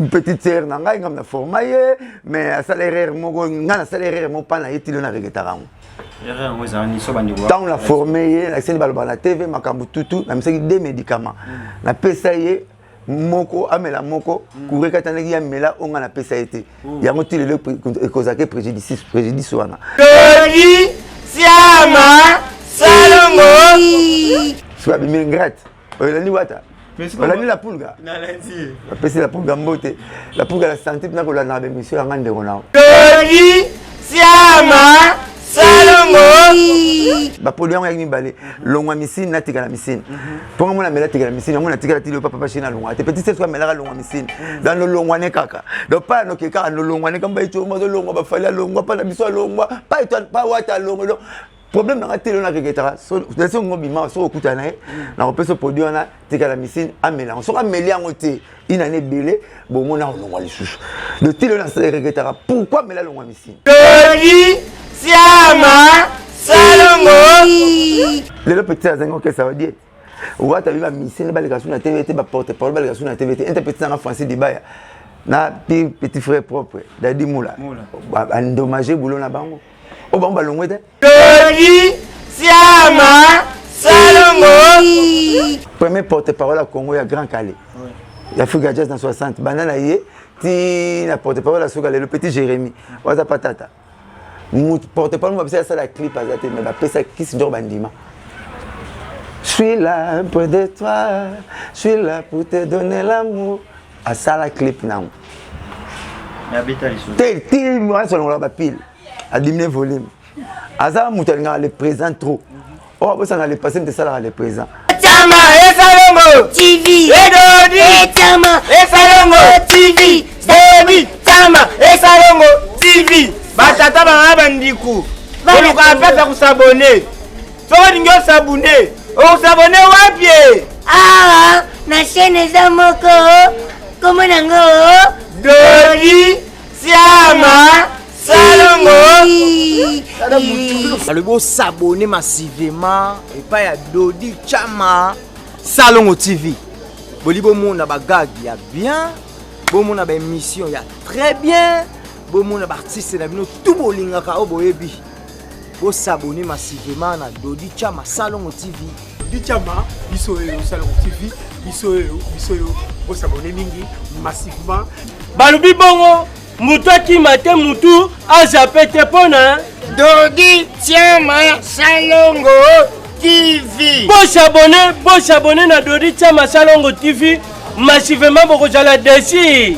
petite sœur nanga ngam na formaye mais salaire moko ngana salaire mo pana yetilo na regretara tant la formé la scène balba na TV makambu tutu na misaki des médicaments na pesa ye moko amela moko kureka tanaki ya mela onga na pesa été yango tilelo kozake préjudice wana Dodi Siama Salongo soit bien ingrate olani wata olani la pulga nalandi apesi la pulga mbote la pulga la santé na kolana ba monsieur ya ngande kona Dodi Siama Salongo ba poli yango yangi balé longwa misine na tika la misine ponga mona mela tika la misine yango na tika la tilo papa china longwa te petit c'est mela longwa misine dans le longwa ne kaka donc pas no keka no longwa ne kamba ito mo longwa ba fala longwa pa na biso longwa pa ito pa wata longwa problème na télé na regretera so c'est un bima so okuta na na repeso produit na tika la misine amela so ameli yango te inane belé bon mona longwa lisusu le télé na regretera pourquoi mela longwa misine Siama Salongo le petit azango que ça veut dire ou tu as vu la mission de balégation na TVT ba porte parole balégation na TVT interprété en français Dibaya na petit frère propre Dadi Moula endommagé boulot na bango o bango balongwe te Dodi Siama Salongo premier porte parole à Congo ya Grand Calais ya Africa Jazz dans 60 banana yé ti na porte parole à Sokale le petit Jérémy waza patata porte-parole m'a fait ça la clip à zate mais bah pesa qui se dort bandima. Je suis là près de toi, je suis là pour te donner l'amour. À ça la clip non. Mais habite les choses. Tel moi selon la pile à diminuer volume. À ça moutenga le présent trop. Oh ça allait passer de ça là le présent. Chama et Salongo TV. Dodi Chama et Salongo TV. Dodi Chama et Salongo TV. Batata bana bandiku oluka apesa kusabone soko ningo sabone okusabone wapi na chaîne za moko komo nango Dodi Siama Salongo le beau s'abonner massivement et pas ya Dodi Chama Salongo TV bolibo mona bagagi ya bien bo mona ba émission ya très bien. Bon artiste na bino tout bolingaka o boyebi bo s'abonner massivement na Dodi Chama Salongo TV. Dodi Chama biso Salongo TV biso bo s'abonner mingi massivement balubi bongo mutu akimate mutu azapete pona Dodi Chama Salongo TV bo s'abonner na Dodi Chama Salongo TV massivement boko jala desi.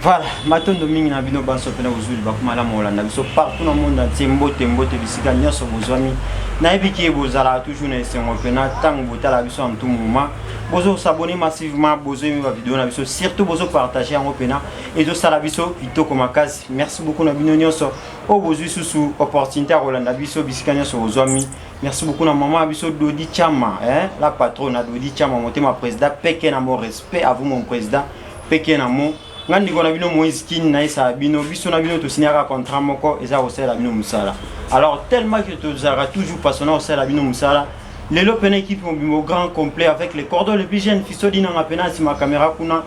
Voilà, matondo mingi na bino banso pena uzuli bakumala molanda biso partout na monde entier mbote bisika nyoso bozwami na ebiki bozala toujours na esengo pena tango botala biso en tout moment bozo s'abonner massivement bozo mi ba vidéo na biso surtout bozo partager en pena et do sala biso kitoko makasi. Merci beaucoup na bino nyoso o bozu susu opportunité rolanda biso bisika nyoso bozwami. Merci beaucoup na maman biso Dodi Chama la patronne na Dodi Chama motema président peke na mon respect à vous mon président peke na mo ngandi kona bino Moïse Kin na isa bino biso na bino to signaka contrat moko eza osala bino musala. Alors tellement que tu zara toujours passionné osala bino musala lelo pena équipe mo grand complet avec les cordons les plus jeunes fiso dina na pena si ma caméra kuna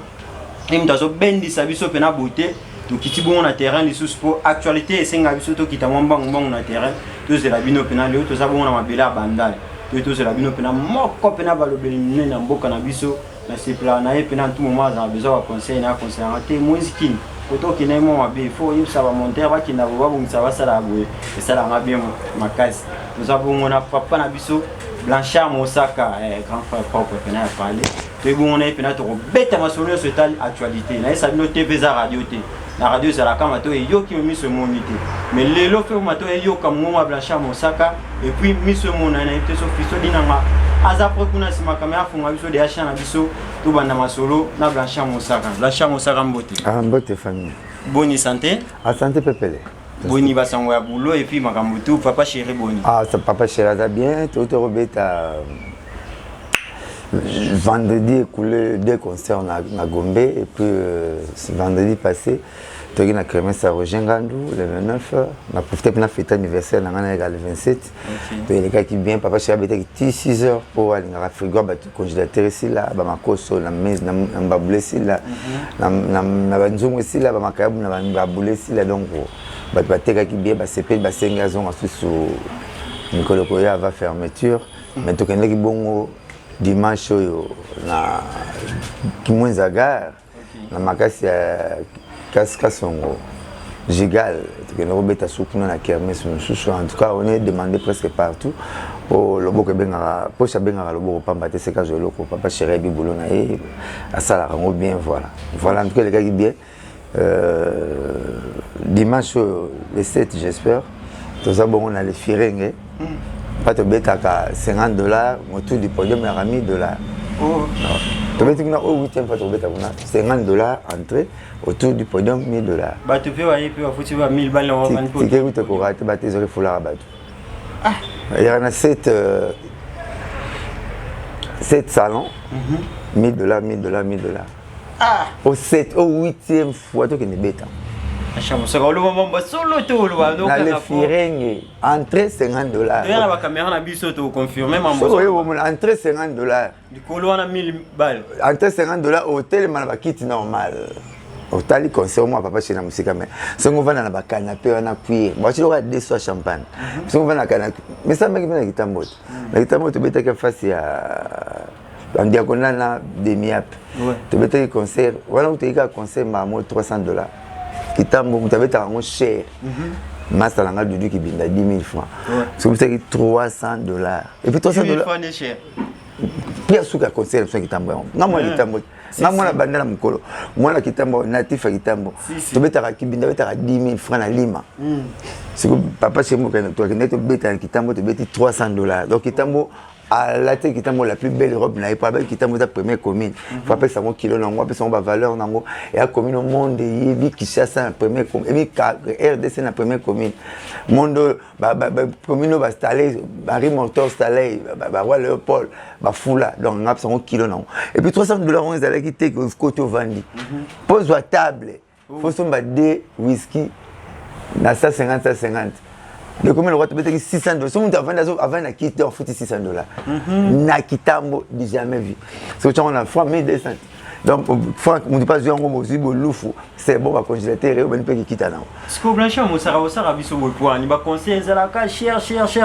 imdazo bendi sa biso pena beauté to kiti bon na terrain les sous pour actualité et senga biso to kita mwamba ngomba na terrain to zela bino pena lelo to zabona mabela bandale to zela bino pena moko pena balobeli na mboka na biso na sepla na e pena tout moment za besoin de conseil na conseil te Moïse Kin auto qui n'est mon mabe il faut ça va monter va qui na ba bon ça va ça la boue et ça la bien makasi nous avons on a papa na biso Blanchard Mosaka grand frère propre pena parler te bon on a pena to bête ma solo sur telle actualité na ça bino TV za radio te la radio c'est la kama to yo qui me mis ce monité mais les lo fait mato yo comme moi Blanchard Mosaka et puis mis ce mon na été so fiso dinanga azapre kuna sima kamera funga biso de acha na biso to banda masolo na Blanchard Mosaka mbote mbote famille boni santé santé pepele boni basango ya boulot et puis makambo tout papa chéri boni ça papa chéri ça bien tout rebeta vendredi écoulé deux concerts à Gombe et puis vendredi passé toki na kermesse à Roger Ngandou le 29 na profité pour la fête anniversaire na ngana le 27 to les gars qui bien papa chéri betaki 6 heures pour aller na frigo ba congélateur ici là ba makoso na mes na mbabule ici là na banzungu ici là ba makabu na mbabule ici là donc ba bateka qui bien ba sepel ba senga zonga sous Nicolas Koya va fermeture mais to kende ki bongo dimanche oyo na Kimwenza gare na makasi ya Kasongo Gigal que nous rebeta soukuna na kermesse en tout cas on est demandé presque partout au lobo ke benga pocha benga lobo pamba te seka jolo ko papa chéri bibolo na e asala rango bien voilà en tout cas les gars qui bien dimanche le 7 j'espère tous ça bon on a les firenge pas te beta ka $50 autour du podium ya $1000 oh tu veux dire que au 8e fois tu beta kuna $50 entrée autour du podium $1000 bah tu peux aller puis faut tu vas 1000 balles en vente tu peux te courir tu vas tes oreilles foulard à il y en a 7 salons $1000 ah au 7 au 8e fois tu connais beta achamo saka lo mamba solo to lo ba donc na le firenge entrée $50 derrière la caméra na biso to confirmer mambo so oui entrée $50 du kolo wana 1000 balles entrée $50 hôtel mana kit normal otali concert moi papa chez na musika mais songo vana na ba canapé wana cuire moi tu dois 200 champagne songo vana canapé mais ça mec vient kitamboto betaka face ya en diagonale na demi-ap tu betaka concert wana uteka concert mamo $300 kitambo mutabeta ngo cher master langa dudu ki binda 10 000 francs c'est comme ça que $300 et puis $300 francs cher pia suka concert so kitambo ngamo kitambo ngamo na bandala mukolo mwana kitambo natif kitambo to betaka kibinda betaka 10 000 francs na lima c'est que papa chez moi quand toi que to beta kitambo to beti $300 donc kitambo à la tête kitambo la plus belle robe na pas belle kitambo ta première commune faut appeler ça mon kilo nango appeler ça ba valeur nango et à commune au monde yebi Kinshasa première commune et RDC na première commune monde ba commune ba installé Barry Motor installé ba roi Léopold ba fula donc ngap ça mon kilo nango et puis $300 on est allé quitter que côté vandi pose à table faut somba deux whisky na 150 de combien le roi te mettait $600 son monde avant na quitter en fout $600 na kitambo du jamais vu c'est que on a fois 1200 donc faut on dit pas jouer en gros loufou c'est bon va congélateur et on peut quitter là ce que blanchard mo sara biso bo point ni ba conseil za la ka cher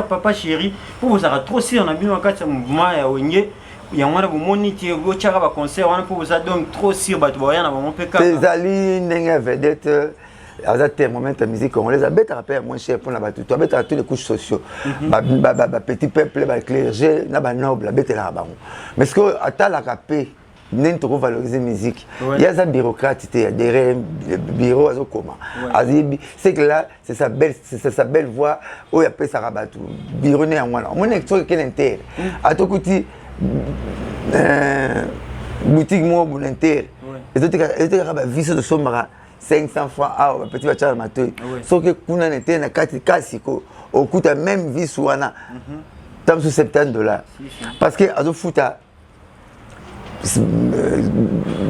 papa chéri pour vous sera trop si on a bien wakati mouvement ya onye ya mwana bo moniti bo chaka ba conseil wana pour vous donc trop si ba to ya na ba mon peka les ali ndenge vedette à tel moment la musique congolaise a bête rappel moins cher pour la bateau toi bête à tous les couches sociaux petit peuple ba clergé na ba noble bête là ba mais ce que ata la capé n'en trop valoriser musique il y a ça bureaucrate il y a des bureaux azo comment c'est que là c'est sa belle voix où il appelle ça rabatou bureau né en moi on est toi quel intérêt à tout côté boutique moi bon intérêt et tout est rabat vice de somara 500 francs ah petit bachar matoi sauf que kuna n'était na kati kasiko au coûte même vie souana tam sur $70 parce que azo futa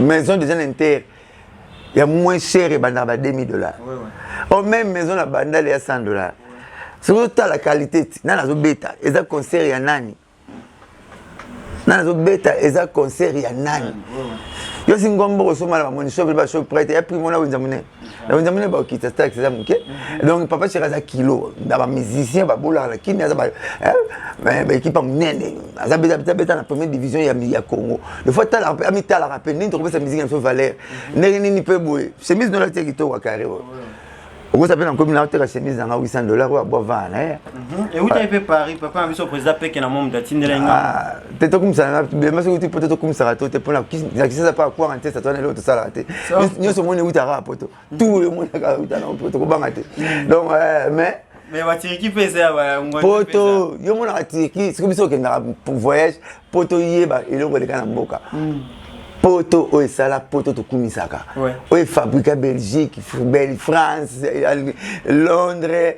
maison de gens inter il y a moins cher et banda ba $2000 au même maison la banda il y a $100 c'est que la qualité na azo beta eza concert ya nani na azo beta eza concert ya nani yo singombo kosoma la moni shop ba shop prête et puis mona wenzamune ba kita tax ça muke donc papa chiraza kilo ba musicien ba bola la kini za ba équipe nene za beta na première division ya Congo le fois ta la amita la rappel ni trouver sa musique en valeur ni peut boy chemise dans la tête qui to wa carré on s'appelle en commune la chemise dans $800 ou boire vin et où tu as fait Paris papa a vu son président peke na mom datine la ah t'es comme ça mais c'est que peut-être comme ça toi t'es pour la qui ça pas quoi en tête ça toi l'autre ça raté nous sommes on est où ta poto tout le monde a où ta poto ko bangate donc mais watiriki pesa ba poto yo mona watiriki c'est comme ça que na voyage poto yeba eloko de kana mboka poto o esala poto to kumisaka o e fabrique Belgique France Londres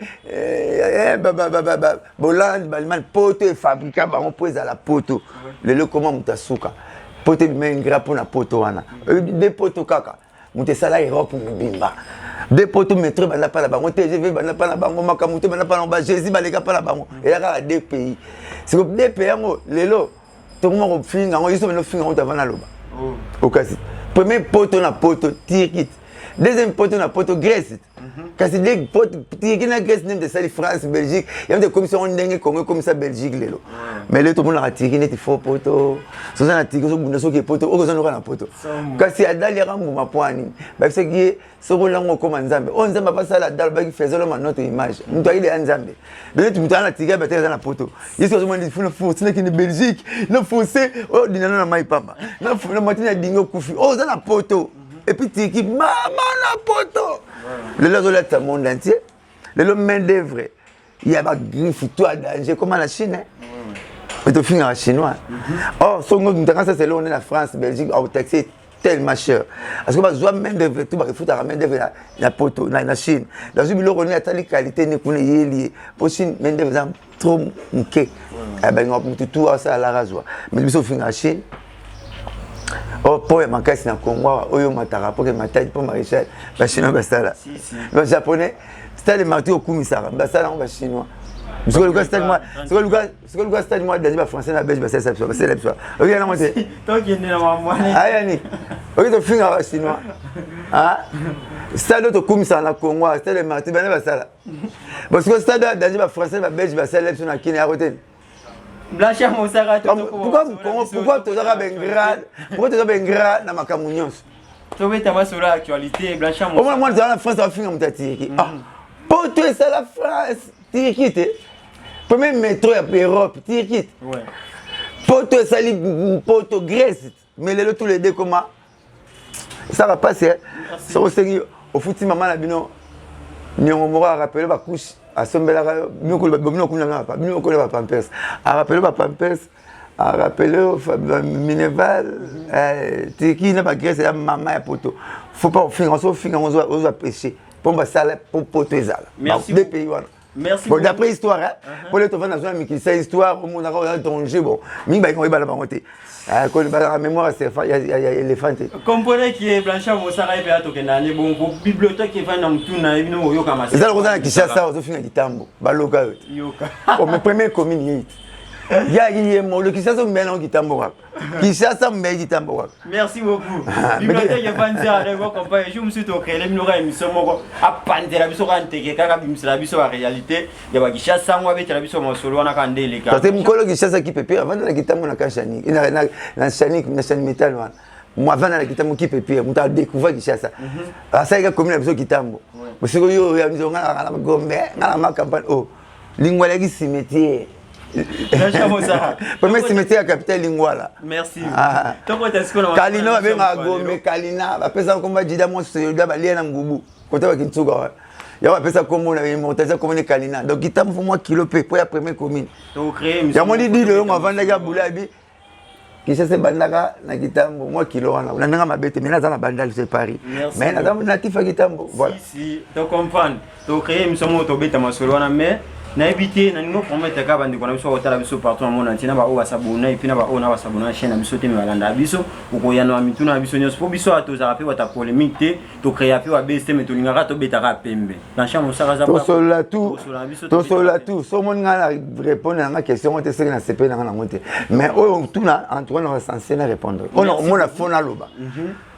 Hollande Allemagne poto e fabrique ba on pose à la poto le comment mutasuka poto même gra pour na poto wana de poto kaka mutesala Europe mbimba Deux poteaux métro, bana pas la bango, TGV, bana pas la bango, Makamuto, bana pas la bango, Jésus, baléka pas la bango. Et là, il y a deux pays. C'est que deux pays, les lots, tout le monde finit, ils sont venus finir avant la loba. Au cas. Premier poteau na poteau, Tirkit. Deuxième poteau na poteau, Grèce. Parce que les poteaux, Tirkit na Grèce, même de ça, France, Belgique, il y a des commissions Congo comme ça, Belgique, les lots. Mais là, tout le monde a tiré, il faut poteau. Si on a tiré, on a poteau, on a poteau. Quand il y a d'aller à mon poignet, c'est que ce qu'on a comme un Zambé. On ne pas ça la dalle, il fait seulement notre image. Nous avons un Zambé. Donc, tu as tiré, tu as la poteau. Il y a des fous, c'est une Belgique, non foncé, oh, dis non, non, papa. Non, le matin, il y a dingo koufi. Oh, c'est la poteau. Et puis, tu dis, maman, la poteau. Le loto là, c'est le monde entier. Le loto main d'œuvre. Il y a des griffes, toi, danger, comme la Chine. Mais tu finis en chinois. Or, c'est là, on est la France, Belgique, au taxi, tellement cher. Parce que je main d'œuvre, tout il faut la main d'œuvre, la poteau, la Chine. Dans une ville, on est à telle qualité, on est lié. Pour Chine, main d'œuvre, trop mouqué. Eh bien, on peut tout ça à la rasoir. Mais il faut finir en Chine. Oh, pour ma caisse na Congo, oyo matara pour que ma taille pour maréchal, ba chinois ba ça là. Les japonais, c'est les marteaux au kumisara, ba ça là on va chinois. Parce que le gars c'est moi, c'est moi d'aller ba français na belge ba ça c'est la chose. OK là moi c'est. Toi qui est né dans moi. Ah yani. OK to finga ba chinois. Ah. C'est l'autre kumisara na Congo, c'est les marteaux ba ça là. Parce que c'est d'aller ba français ba belge ba ça là sur na Kini à côté. Blanchard Moussaka, pourquoi tu as un gras dans ma camounios? Tu as sur l'actualité, Blanchard Moussaka. Moi, la France va finir mon tati. Pour toi, c'est la France. Tirkit. Premier métro à Europe, Tirkit. Pour toi, c'est la Grèce. Mais les tous les deux, comment? Ça va passer. Ça va se au foot, maman, la bino. Ni on m'aura rappelé ma couche. A sombela mieux que le pampers. A rappelé ma pampers. A rappelé Mineval. Tiki n'a pas Grèce, c'est la maman et poteau. Faut pas finir, on doit pêcher. Pour ma salle, pour poter ça. Merci. Deux pays. Merci. Bon, d'après histoire, pour les toffes dans une histoire, au monde a danger. Bon, ming va y avoir la bangote. La mémoire, c'est il y a l'éléphant. Comprenez qui est Blanchard Moussaka et Péato Kenani, bon, bibliothèque qui est dans tout le monde. C'est ça le rôle qui chasse ça, on finit du tambo. Baloka. Oh, mes premières communes. Il y a le qui chasse au mélange qui tambo. Qui chasse au mélange qui tambo. Merci beaucoup. Bibliothèque est fanzée avec vos compagnons. Je me suis toqué, les nous émission à pante la biso quand t'es kaka bimsi la biso en réalité. Il y a qui chasse ça moi avec la biso mon solo na kande les gars. Parce que mon collègue qui chasse qui peut avant la guitare mon kachani. Il na chani na chani métal wana. Moi avant la guitare mon qui peut on t'a découvert qui chasse ça. Ah ça il y a comme la biso qui tambo. Parce que yo réaliser on a gombe, na ma campagne oh. Lingua la qui cimetière. Premier cimetière à capitale Lingwala. Merci. Kalina va venir à Gombe, Kalina va faire ça comme va dire moi c'est le gars va lire dans Ngubu. Côté va Kintsuga. Il va faire ça comme on a monté ça comme Kalina. Donc il t'a pour moi kilo pe pour la première commune. Donc créer. Il y a mon dit le on va vendre gars boulabi. Qui c'est bandaka na Kitambo moi kilo wana. On a ma bête mais là dans la bandale c'est Paris. Mais là dans natif à Kitambo. Voilà. Si, tu comprends. Donc créer nous sommes au bête ma solo mais na éviter na ningo promettre ka bandi kona biso otala biso partout dans le monde entier na ba o basabona et puis na ba o na basabona chaîne biso te malanda biso ko yana wa mituna biso nyos po biso atoza pe wata polémique te to créer pe wa BST mais to lingaka to betaka pembe Blanchard Moussaka za to sola tout so mon ngala répondre à ma question on te sait na CP na ngana monter mais o tuna Antoine va censé na répondre on a fona loba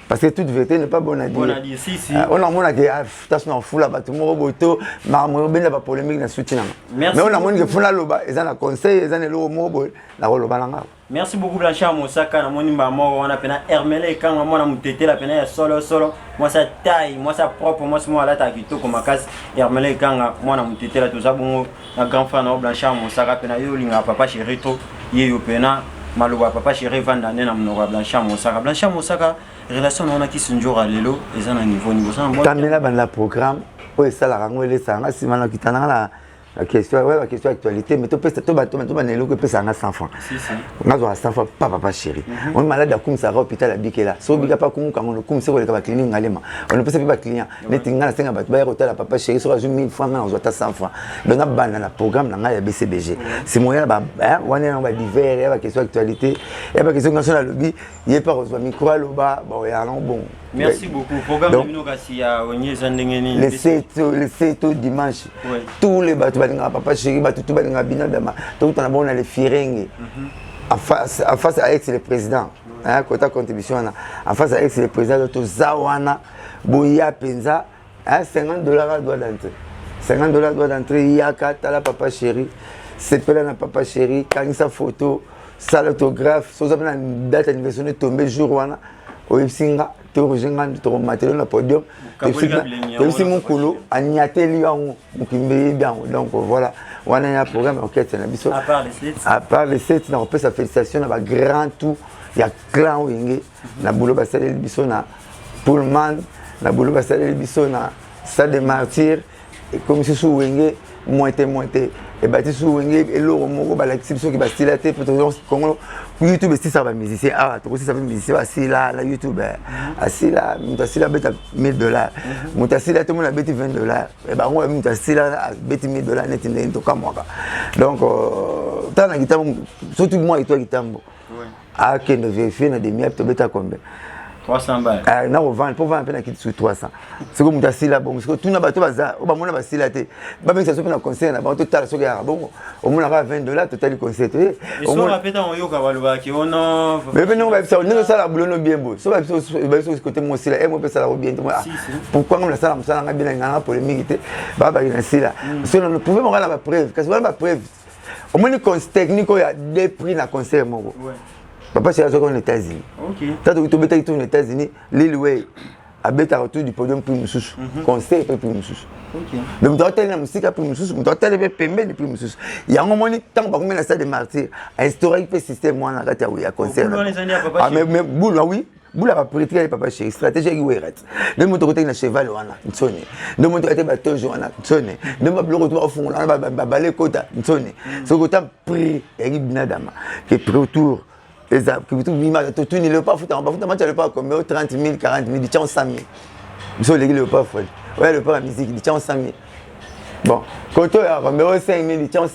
parce que toute vérité n'est pas bonne à dire. Bonne à dire, si. On a dit, attention, on fout là-bas, tout le monde boto, mais on a pas polémique dans soutien. Mais on a dit que fona loba, ils ont un conseil, ils ont le mot, la loba langa. Merci beaucoup Blanchard Moussaka, na moni mbamo on a pena Hermele quand moi na mutete la pena solo moi ça taille, moi ça propre, moi moi la ta kitoko makasi Hermele quand moi na mutete la tout ça bon na grand fan na Blanchard Moussaka pena yo linga papa chéri to yo pena maloba papa chéri vandane na mnoga Blanchard Moussaka relation on a qui sunjo à lelo et ça na niveau ça bon tamela ban la programme o ça la rango le ça na simana kitana la La question, ouais, la question actualité, mais tu peux ça 100 francs. On a 100 francs, papa chéri. On est malade à comme ça, hôpital à Bikela. So, Bika pas comme quand on a comme ça, on est clinique, on ne peut pas client. Mais tu as 5 hôtel à papa chéri, sur 1000 francs, on doit 100 francs. Donc, on a un programme dans la BCBG. C'est moyen, on va divers, il y a la question actualité, il y a la question nationale lobby, il n'y a pas de micro à l'oba, bon. Merci beaucoup. Programme le 7 au dimanche, tous les bateaux, papa chéri, tout le binadama, tout le monde a les firengues. En face avec le président, quota contribution, en face avec le président, tout Zawana, Boya Penza, $50 doit d'entrer. $50 doit d'entrer, Yaka, Tala papa chéri, c'est pas la papa chéri, quand sa photo, ça l'autographe, ça a une date anniversaire tombée jour, au Ipsinga. Tu as matériel na podium tu aussi mon coulo aniateli yango mukimbe bien donc voilà on a un programme enquête na biso à part les 7 na repose sa félicitation na ba grand tout ya clan wenge na boulot basale biso na Pullman na boulot basale biso na Stade des Martyrs et comme si sous wenge moitié et bâti sous wenge et l'eau moko ba l'activité qui ba stilaté peut-être Congo YouTube c'est ça va musicien tu aussi ça va musicien assis là la YouTube assis là mutassi là beta $1000 mutassi là tout le monde a beti $20 et ben on mutassi là beti $1000 net ndendo comme moi donc tant na guitare surtout moi et toi guitare ah que ne vérifier na demi to beta combien 300 balles. Na on vend pour vendre qui sur 300. C'est comme mutassi là bon parce que tout na bato baza o ba mona ba silaté ba même ça so na concert na ba total so ga bon au moins na $20 total concert et so rapeta on yoka baloba ki ono mais non ba ça on ça la boulot bien beau so ba so côté moi aussi là et moi ça la bien pourquoi on la ça na bien na polémique ba ba na sila so on ne pouvait pas la preuve parce que la preuve au moins une technique il y a des prix na concert moi papa c'est aux États-Unis. OK. T'as tout bêta aux États-Unis, Lil Wayne a bêta autour du podium pour Moussous. Conseil pour Moussous. OK. Donc tu as tellement musique pour Moussous, tu as tellement payé pour Moussous. Il y a un moment tant par combien la salle de martyrs, un historique système moi na kata oui à concert. Ah mais boule oui. Boula va prêter papa chéri stratégie qui ouéret. Ne monte côté na cheval wana nsone. Ne monte côté bateau wana nsone. Ne ma bloco to fond là ba balé kota nsone. Ce kota prix et binadama que retour les arbres qui tout l'image tout ni le pas foutre en bas foutre match le pas comme 30 000 40 000 dit 100 000 monsieur le pas faut ouais le pas la musique dit 100 000 bon quand tu as comme 5 000 dit 50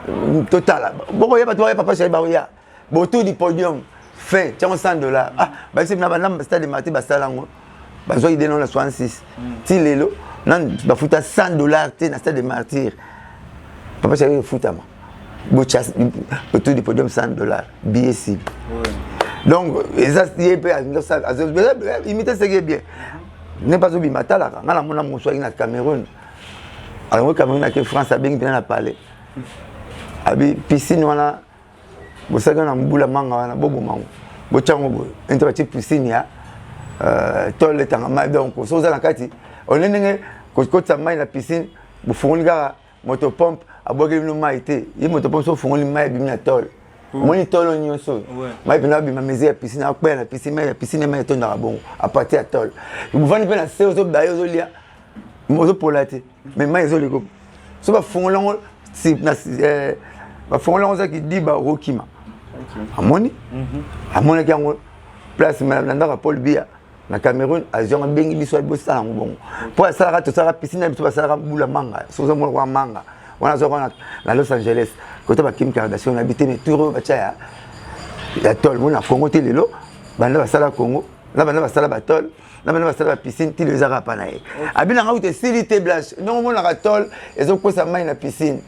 000 total bon il y a pas toi papa chez baouya bon tout du podium fait $100 ah bah c'est na stade de Martyrs basalango bah zo idée non la 66 ti lelo nan ba fouta $100 té na stade de Martyrs papa chez fouta autour du podium $100 billet cible. Donc, les astiers imiter ce qui est bien. N'est pas oublié, Matala, on a mon choix au Cameroun. Alors, au Cameroun, avec France, a bien parlé. Abi piscine, on a. Vous savez, on a un boule à manga, on a bobo mango. Bochango, interactif piscine, ya. Tol le temps, donc, on s'ose à la carte. On est quand ça maille la piscine, vous fournissez la motopompe. Aboke bino maite ye moto ponso fongoli mai bimina tol moni tolo nyonso mai bina bima mezi ya piscine akpela na piscine mai to na bon a partir ya tol vous vendre pe na seo zo bayo zo lia mozo polate mais mai zo liko so ba fongolongo si na ba fongolongo za ki diba rokima amoni amoni kango place na ndaka Paul Biya na Cameroun azion bengi biso bosala bon pour ça ra to ça piscine biso basala bula manga so zo mo kwa manga on a Los Angeles côté ba Kim Kardashian habité mais tout bacha ya tol on a Congo telelo banda basala Congo là banda basala batol là banda basala piscine ti les arapa na abina nga uté silité blanche non on a tol ezo ko sa mai na piscine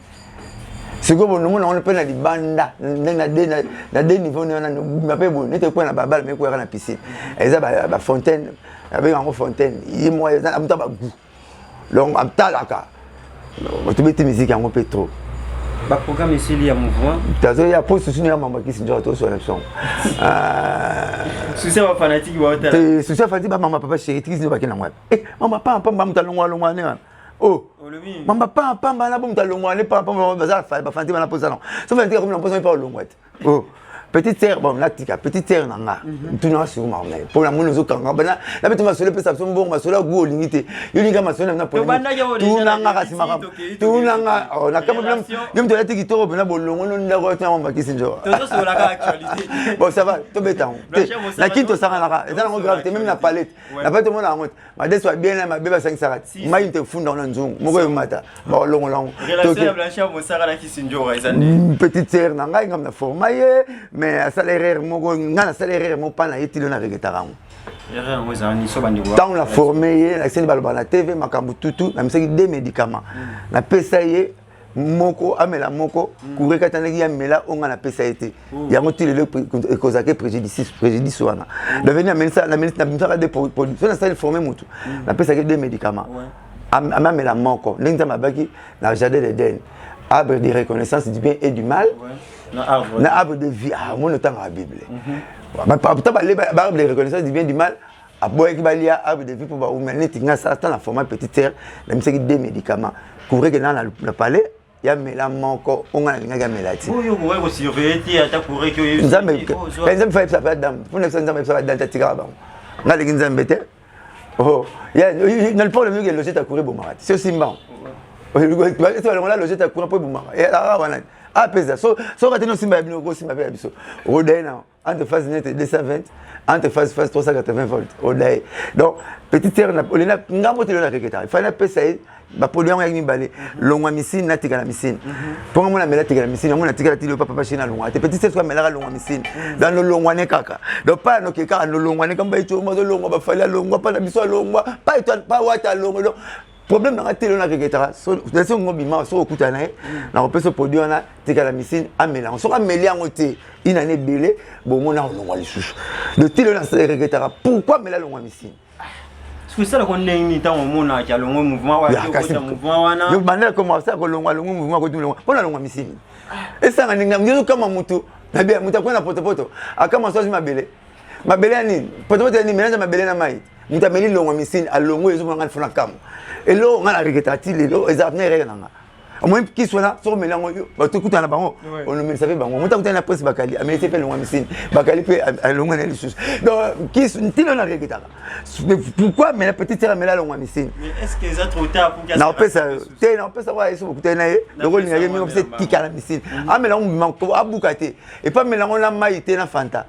siko bon on peut na libanda na des niveaux na mapé bon n'était quoi na babal mais quoi na piscine eza ba fontaine avec en fontaine yi moi amta ba goût long amta la ka tu mets tes musiques en pétro. Bah programme ici il y a mouvement. T'as il y a poste sur une maman qui se dit sur la son. Souci wa fanatique wa hôtel. T'es souci fanatique ba maman papa chéri qui se pas na moi. Eh maman papa maman talongwa ne. Oh. Maman papa na bon talongwa ne papa bazar fa ba fanatique na posa non. So fanatique comme na posa pas longwa. Oh. petite sœur bon natika petite sœur nanga tout na sur marmé pour la mono zo kanga bana na beto masolo pesa so mbongo masolo go lingite yolinga masolo na pour tout nanga kasima tout nanga na kama blam même to lati kitoro bana bolongo no ndako ta mamba kisinjo Toto sur la actualité. bon ça va to beta na kinto sanga la et dans gravité même na palette na pas tout monde en honte ma deux soit bien là ma beba 5 sarat mai te funda na nzungu moko mata bon longo longo Relation Blanchard Mosara la kisinjo raisonné. petite sœur nanga ngam na formaye mais à salaire moko ngana salaire mo pana yetilo na regetarango tant la formé la scène balba na TV makambu tutu na misaki des médicaments na pesa ye moko amela moko courir katanaki ya mela onga na pesa été yango tilele kozake préjudice wana devenir amener ça na ministre na misaka de production na salle formé mutu na pesa ke des médicaments amela moko ndinza mabaki na jardin d'Éden arbre de reconnaissance du bien et du mal na arbre de vie mon temps la Bible pourtant arbre de reconnaissance du bien et du mal aboyaki balia arbre de vie pour ba humane tinga ça dans la format petite terre na misaki des médicaments couvrir que na palais ya mela moko onga linga melati oyo ko surveiller ti ata couvrir que nzambe fa ça pas dame pour nzambe fa dans ta tigara ba ngale nzambe te oh ya na le problème que loger ta courir bon marati c'est aussi bon c'est la loger ta courir pour bon marati et là wana ah pesa so quand nous simba bino ko simba pe biso odaina entre phase net 220 entre phase 380 volts odaina donc petite terre na olena ngambo telo na reketa il fallait pesa ba polluant ya mibale longwa misine na tika la misine ponga mona mela tika la misine mona tika la tilo papa china longwa te petite terre mela longwa misine dans le longwa ne kaka donc pas no ke kaka no longwa ne kamba icho mo longwa ba fallait longwa pas na biso longwa pas étoile pas wata longwa donc problème na telo na reketa so laisse ngobima so okuta na na opeso produit na tika la misine amela so ameli yango te inane belé bon mona longwa lisusu de telo na reketa pourquoi mela longwa misine c'est ça qu'on est ni tant au monde qui a le mouvement wa mouvement wana yo bandela comme ça ko longwa mouvement ko tulongwa pona longwa misini esa nganga ngizo kama mtu na bia mtu akwenda poto akama sozi mabele ani poto ni menaza mabele na mai mtu ameli longwa misini alongo yezo ngana funa kama elo ngana reketati lelo ezapne renanga moi qui soit là sur melango ba to kutana bango on me savait bango muta kutana presse bakali amete pe longwa misini bakali pe longwa na lisusu donc qui ntilo na reketaka pourquoi mais la petite sœur mela longwa misini est-ce que ça trop tard pour qu'elle na pesa te na pesa wa eso kutana ye donc linga ye mingo c'est tikala misini amela manko abukate et pas melango na mai te na fanta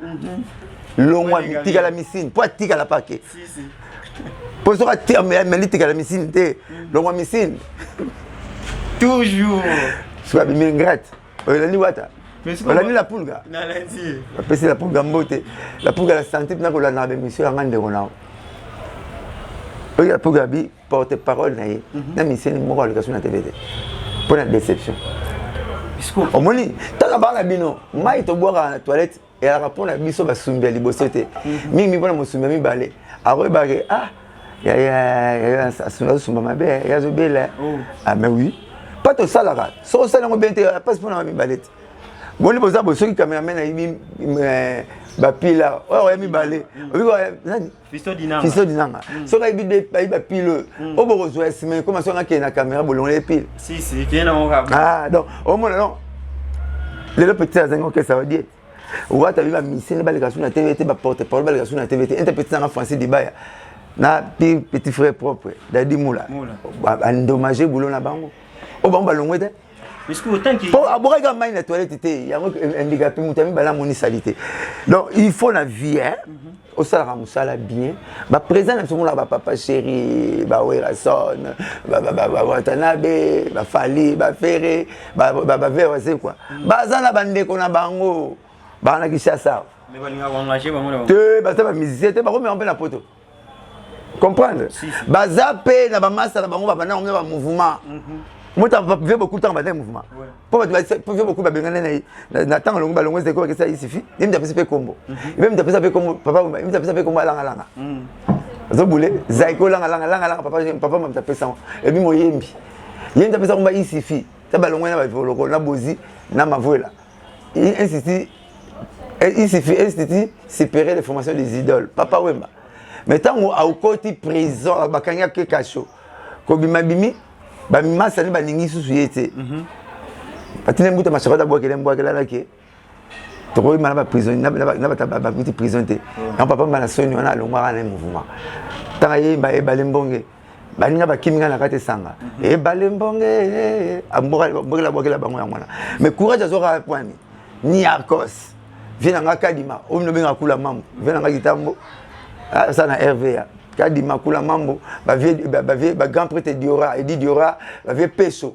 longwa tikala misini pour tikala paquet si pour ça te meli tikala misini te longwa misini toujours soit bien ingrate olani wata olani la pulga na lundi apesi la pulga mbote la pulga la santé na ko la na be monsieur ngande kona oyo la pulga bi porte parole na ye na mission moko alika na TV pour la déception au moni tanga bana bino mai to boka na toilette et la rapport na biso basumbi liboso te mingi bona musumbi mi bale aroy bage ah ya sumba mabe ya zobela ah mais oui pas tout ça là so ça ngo bente passe pour na mi balette boni boza bo soki cameraman na ibi ba pila o mi bale o nani fisto dinanga so ka ibi de ba pile o bo zo esme comment so ngake na caméra bolon les piles si qui na mo ka ah donc au moins non les petits azango que ça veut dire ou va ta bi ba mission ba lekasuna na TVT ba porte parole ba lekasuna na TVT interpréter en français débat na petit frère propre Dadi Moula endommagé boulot na bango o bango balongwe te parce que autant qui pour aboka ga mai na toilette te yango handicapé mutami bala moni salité donc il faut la vie hein au sala musala bien ba présent na somo la ba papa chéri ba Werason ba Watanabe ba Fali ba Ferré ba Vero c'est quoi bazana bandeko na bango bana kishasa mais balinga wangaje bango te ba ta ba musicien te ba ko me en na poto comprendre bazape na ba massa na bango ba bana on ba mouvement moi tu as beaucoup de temps dans mouvement pour faire beaucoup de bengana na temps longo balongo c'est quoi que ça il suffit même tu peux combo même tu peux combo papa même tu peux combo langa langa zo boule zaiko langa langa papa m'a tapé ça et puis moyembi yem tu peux combo il suffit ça balongo na ba voloko na bozi na mavoela il suffit séparer les formations des idoles papa wemba mais tant au côté prison bakanya ke kacho ko bimabimi ba masa ni baningi susu yete patine mbuta mashaka da bwakele mbwakela lake Trop mal prisonnier, n'a pas petit prisonnier. Un papa m'a sonné on a le mois en mouvement. Tangaye ba e balembonge. Balinga ba kiminga na kate sanga. E balembonge amboka la bokela bango ya mwana. Mais courage azora point ni Arcos. Viens nga kadima, o no benga kula mambo. Viens nga gitambo. Ça na RVA. Kadima kula mambo, ba grand prêtre Diora, Edi Diora, ba vie peso.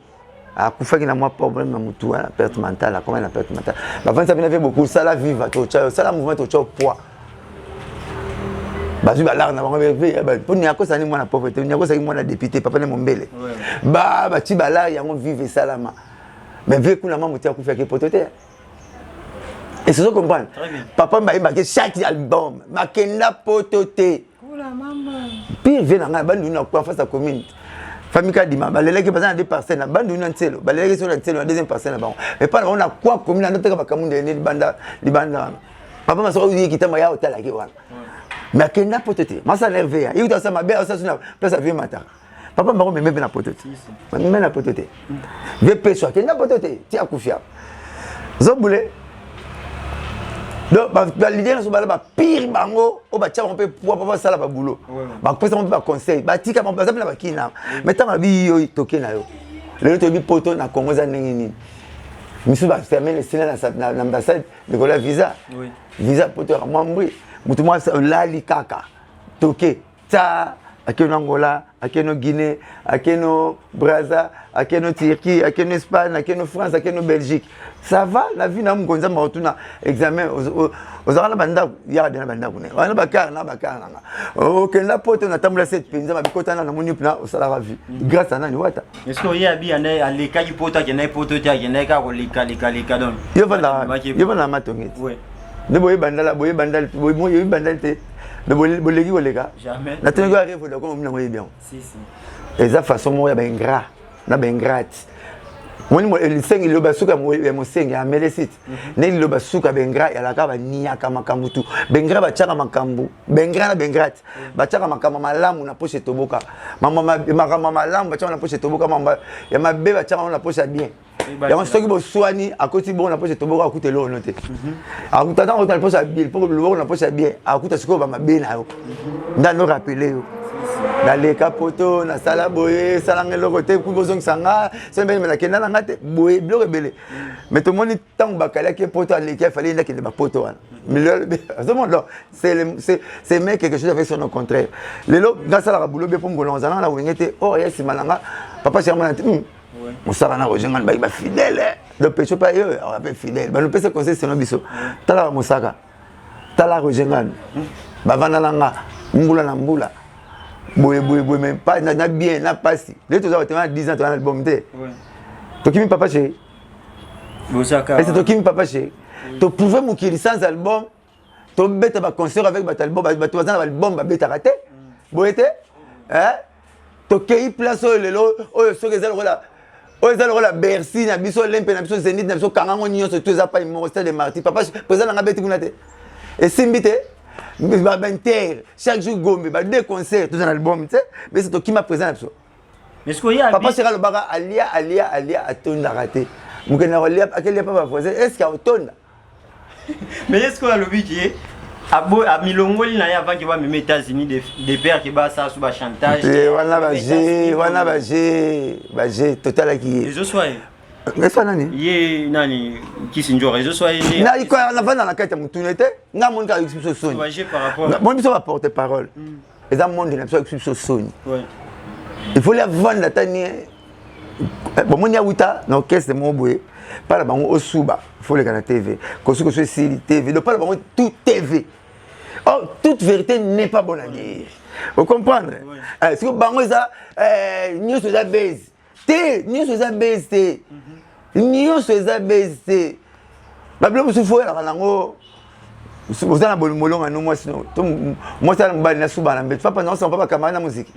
Akufaki na moi problème na mutu na perte mentale, comment la perte mentale. Ba vant ça vient beaucoup ça la viva to ça la mouvement to poids. Bazu ba lar na bango be pour ni akosa ni mwana pauvreté, ni akosa ni mwana député, papa na mombele. Ba ti ba lar yango vive salama. Mais ve kuna mamu ti akufaki potote. Et c'est ça comprendre. Papa m'a dit chaque album, makenda potote. Oula maman. Pire vient na bandu na kwa face à commune. Famille Kadima, baleleke bazana deux parcelles, bandu na ntelo, baleleke sur la ntelo la deuxième parcelle là-bas. Mais pas on a quoi commune na teka bakamunde ni libanda. Papa m'a sorti qui t'a ya hotel là qui wana. Makenda potote. Masa nervé. Il doit ça ma belle ça sur place à vieux matin. Papa m'a remis na potote. Même na potote. Vieux peso kenda potote, ti akufia. Zobule. Donc, l'idée est que pire bango, on va pouvoir ça là boulot. Bah peut on peut conseil, bah tika on peut ça là kina. Mais tant abi yo toke na yo. Le to bi poto na Congo za nini. Monsieur va fermer le sénat dans l'ambassade de la visa. Oui. Visa poto mwambri. Mutu mwa lali kaka. Toke. Ta akeno Angola, akeno Guinée, akeno Brazza, akeno Turquie, akeno Espagne, akeno France, akeno Belgique. Ça va, la vie n'a pas de retourner examen aux arabes banda il y a des banda kune wana bakar na OK na poto na tambula cette penza ba bikota na moni na osala vie grâce à nani wata est-ce que y a bien les cas du poto qui n'est poto qui n'est ka ko lika don yo vanda matongi oui ne boye banda boye banda te ne bolegi olega jamais na tengo arrive de comme na moye bien si et ça façon moya ba ingrat na ba ingrat Moi, le seng il basuka mo seng ya melesit. Ne il basuka bengra ya la kaba nia kama kambutu. Bengra ba chaka makambu. Bengra na bengrat. Ba chaka makama malamu na poche toboka. Mama malamu ba chaka na poche toboka mamba. Ya mabe ba chaka na poche bien. Ya on soki bo swani akoti bo na poche toboka akute lo note. Akuta dans na poche bien pour le bo na poche bien. Akuta siko ba mabe na yo. Ndano rappeler yo. Dans les capotos, na sala boye, sala ngelo côté kubozong sanga, c'est même la kena ngate boye blo rebelle. Mais tout le monde tant bakala qui poto les qui fallait là qui les poto. Mais ce monde là, c'est mec quelque chose avec son contraire. Les lo grâce à la boulot be pour ngolon zana la wingete oh yes malanga papa c'est mon on sara na rojengan ba fidèle. Le pécho pas eux, on appelle fidèle. Ba nous peut se conseiller c'est no biso. Tala musaka. Tala rojengan. Ba vana langa mbula na mbula. Boye même pas na bien na passé les tous ont 10 ans dans l'album té to kimi papa chéri Bosaka et c'est to kimi papa chéri to pouvez mukiri sans album to beta ba concert avec ba album ba to za album ba beta raté boyete hein to kei place lelo o so gezalo la o ezalo la Bercy na biso lempe na biso Zénith na biso kangango nyonso to za pa mo stade de Martyrs papa présent na beti kunate et simbité chaque jour gombe ba deux concerts tout un album tu sais mais c'est toi qui m'a présenté mais ce qu'il y a papa sera le baga alia atonda raté mukena alia akeli papa voisin est-ce qu'il y a atonda mais est-ce qu'on a le but qui est à milongoli na avant qu'il va me mettre aux États-Unis des pères qui va ça sur ba chantage wana ba G total qui les soyez mais ça nani ye nani qui sinjo réseau soyez na iko na vana na kata mutunete nga mon ka explication soni par rapport mon biso va porter parole et dans monde na explication soni ouais il faut les vendre la tani bon mon ya wita na orchestre mo boye para bango osuba il faut les kana TV ko sur TV donc para bango tout TV oh toute vérité n'est pas bonne à dire vous comprenez c'est que bango ça news ça base té news ça base té news ça base té bablo musufu la kanango vous avez un molonga no moi sinon moi ça mbali na suba na mbet papa non ça papa kamana musique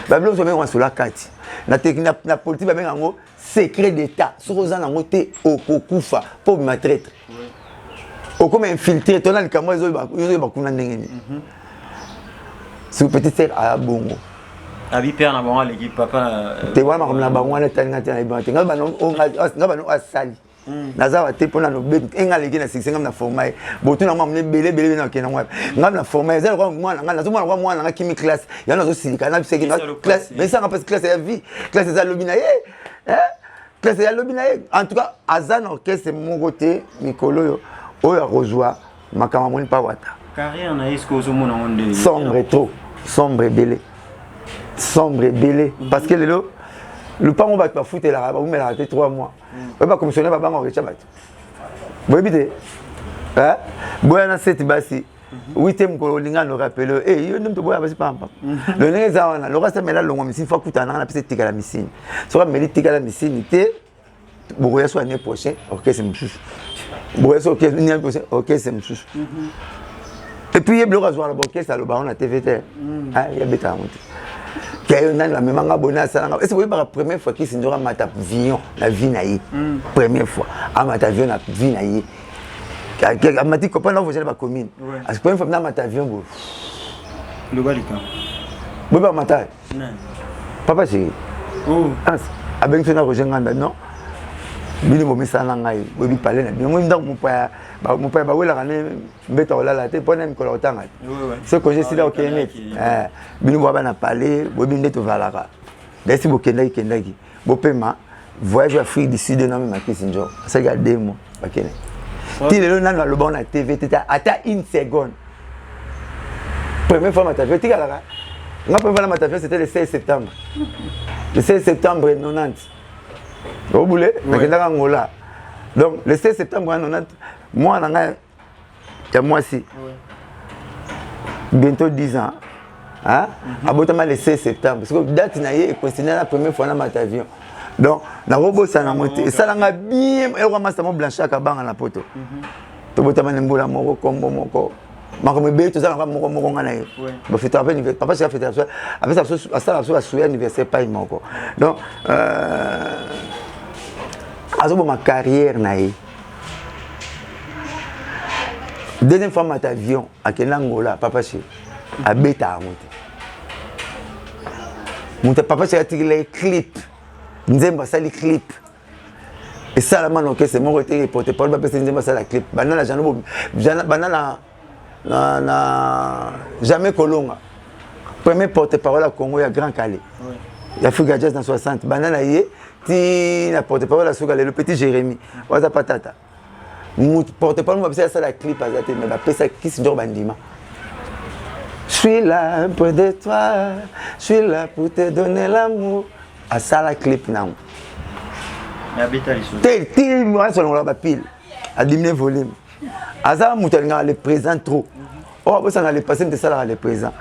bablo so mengo sur la carte na technique na politique ba mengo secret d'état so ko zana ngote okokufa pour ma traite okoma infiltrer tona likamo zo ba kuna ndengeni c'est peut-être faire à bongo abi père na bongo l'équipe papa te wana comme na bango na tanga tanga ba tenga ba no asali naza te pona no be enga leki na 6 ngam na format botu na mamne belé na kena ngwa ngam na format za ko mwana nga nazo mwana nga kimi classe ya nazo silika na biseki na classe mais ça pas classe ya vie classe za lobina classe ya lobina en tout cas azan orchestre mon côté mikolo yo oya rozwa makama moni pa wata carrière na est-ce que au monde on sombre trop sombre belé parce que le pas on va pas foutre là vous me raté 3 mois on va commissionner ba bango recha bat boy bité hein boy na 7 basi 8e ko linga no rappelle yo ndum to boy basi pampa le neza wana le reste mela longo misine fa kutana na pese tika la misine so ka meli tika la misine te boya so année prochaine orchestre msusu boya so année prochaine orchestre msusu et puis il bloque sur la orchestre le baron na TVT ah il y a beta monte que na même nga bona sala est-ce que la première fois qu'il s'indora mata avion la vie naïe première fois à mata avion na vie naïe a mati copain là vous allez pas commune à ce première fois na mata avion bo le balika bo ba mata papa chéri oh avec ça na rojenganda non bino bo misala ngai bo bi parler na bino ndako mon père ba wela kané mbeta olala te pona mikolo otanga ce que j'ai sila okene bino bo ba na parler bo bi ndeto valaka desi bo kendaki bo pema voyage Afrique du Sud na ma kisinjo ça ga demo bakene ti lelo nana lo bona TV tata ata une seconde première fois ma TV tika la nga première fois ma TV c'était le 16 septembre le 16 septembre 90 au boulet nakendaka ngola donc le 16 septembre 90 moi nanga ya moi-ci bientôt 10 ans hein abotama le 16 septembre parce que date na ye coïncidence la première fois na ma avion donc na robosa na moté ça langa bien et roi master mo blanchard ka banga na poto to botama nembola moko kombo moko makomo be to ça moko ngana ye ba fête après papa c'est fête après ça ça souhait anniversaire pas moko donc azobo ma carrière na ye deuxième fois ma avion à Kenangola papa chez à beta monte papa chez a tiré les clips nzemba sali clip et ça la mano que c'est mon côté porte parole ba nzemba sali clip banana jano banana na jamais kolonga premier porte parole à Congo ya Grand Calais il a fait gadget dans 60 banana yé ti na porte parole à Soukale le petit Jérémy waza patata porte parole moi ça la clip azate mais ba pesa kisi ndo bandima je suis là près de toi je suis là pour te donner l'amour à ça la clip nam ya beta liso tel moi selon la pile à diminuer volume azam mutenga le présent trop oh ça na le passé de ça la le présent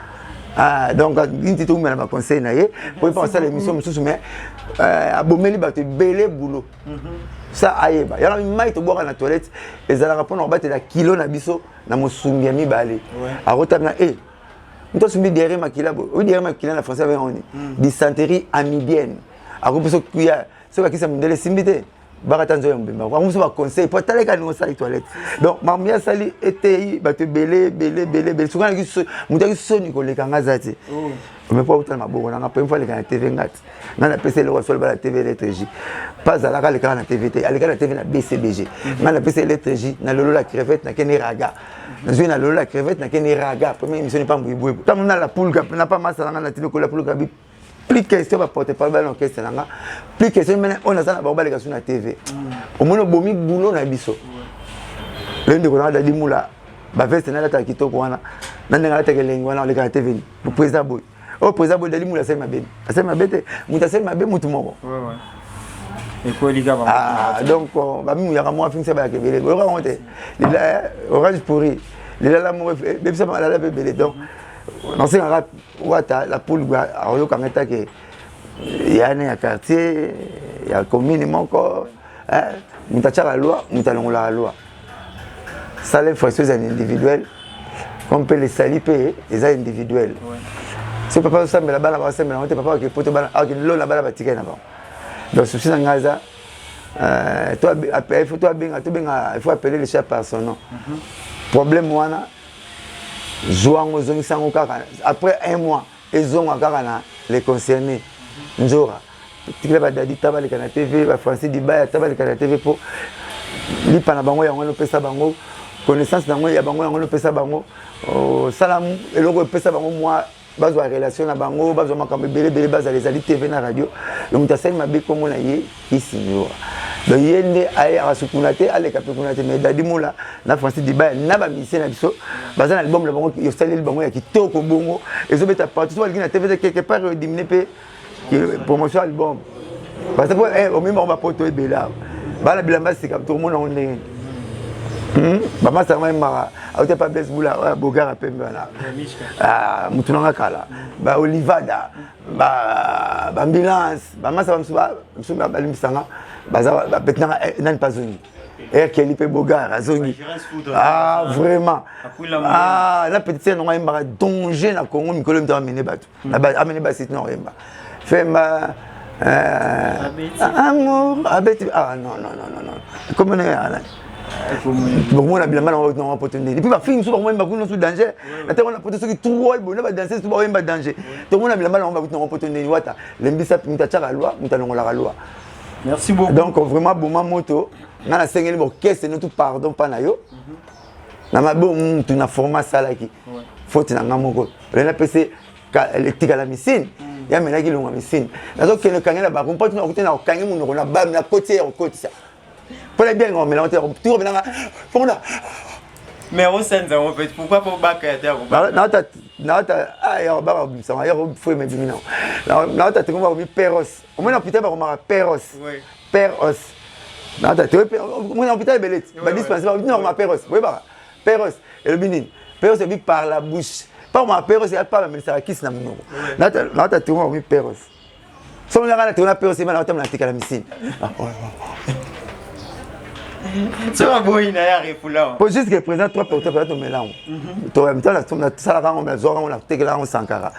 ah donc une petite oumela ba conseil na ye pour penser à l'émission mususu mais abomeli ba te belé boulot ça ayeba yana mai to boka na toilette ezala rapona ba te la kilo na biso na mosumbi ya mibale arotamna nto sumbi derrière makila bo o derrière makila na français on dit dysenterie amibienne akopeso kuya so ka kisa mundele simbite baka nzo mbemba kwa muso ba conseil pour taleka no sali toilette donc mamia sali était ba te belé souvent ki so mutaki so ni ko leka ngazati mais pas autant maboko na pas une fois les na TV ngati na PC le sol ba la TV LTJ pas à la na TV aleka na TV na BCBG na PC LTJ na lolo la crevette na kene raga na zui na lolo la crevette na kene raga première émission ni pas mbouibou comme na la poule na pas masala na tino ko la poule gabi plus question va porter par balle en question là plus question maintenant on a ça na ba sur la TV au moins bomi boulot na biso l'un de qu'on a dit moula ba veste na la ta kitoko wana na nga ta kelengo wana le ka TV pour président boy oh président boy dali moula c'est ma bête muta c'est ma bête mutu moko et quoi les gars ah donc ba mi ya mo afin se ba ke belé o raconte orange pourri la mo be ça la belé donc non c'est un wata la poule ayo kangeta ke yana ya quartier ya commune moko mutacha la loi mutalongola la loi ça les fois c'est individuel on peut les saliper les individuels c'est papa ça mais la balle va ça mais on te papa que poto balle ah que l'eau la balle va tirer là-bas donc ceci dans Gaza toi il faut toi bien il faut appeler le chef par son nom problème wana Joango zongi sango kaka après un mois ils ont kaka na les concernés njora tikile ba dadi tabali kana TV ba Francis Dibaya tabali kana TV pour lipa na bango yango pesa bango connaissance nango ya bango yango pesa bango salam eloko pesa bango moi bazwa relation na bango bazwa makambo belé bazwa les ali TV na radio donc tasai mabe comme na ye isinyo donc yende ay asukunate ale kapekunate mais dadi mola na Francis Diba na ba mission na biso baza na album la bango yo sali bango ya kitoko bongo ezobeta partout so na TV quelque part diminuer pe promotion album parce que au même on va poto ebela bala bilamba c'est comme tout le monde on est Bama ça m'a marre. Autant pas blesse boula bogara pembe na. Mutunanga kala. Ba Olivada. Ba ambulance. Bama ça msuba balimisanga. Baza betna nan pas zoni. Kelly pe bogara zoni. Vraiment. La petite scène on a un danger na Congo mikolo mta amener batu. Amener ba site non remba. Femba amour abeti non. Comment on est bon moi la bilamba na opportunité et puis ba film so ba moi ba kuna so danger na te on a pote qui trop bon na ba danser so ba ba danger to moi la bilamba na ba kuna opportunité wata lembisa pinta chaka loi mutalongola la loi. Merci beaucoup. Donc vraiment bon moto na la sengeli bo caisse nous tout pardon pas na yo na mabo tu na format sala ki faute na ngamoko le na pc électrique à la machine ya mena ki longa machine na zo kene kangela ba ko pas na ko tena kangi mu na ba na côté en côté ça. Pour les biens, on mélange tout. Mais on sait, on fait pourquoi pour bac à terre. Perros. Au moins, putain, on va Perros. Perros. Non, tu es putain, belette. Bah, dispensable, non, on va Perros. Oui, bah, Perros. Et le binin. Perros, c'est vu par la bouche. Pas moi, Perros, c'est pas, mais ça qui se n'a pas. Là, tu as mis Perros. Si on a un Perros, c'est mal, on a un la missile. C'est un beau inayari pour là. Pour juste que présente trois porteurs pour ton mélange. Tu as mis ça là on a zora on a teke là on sankara.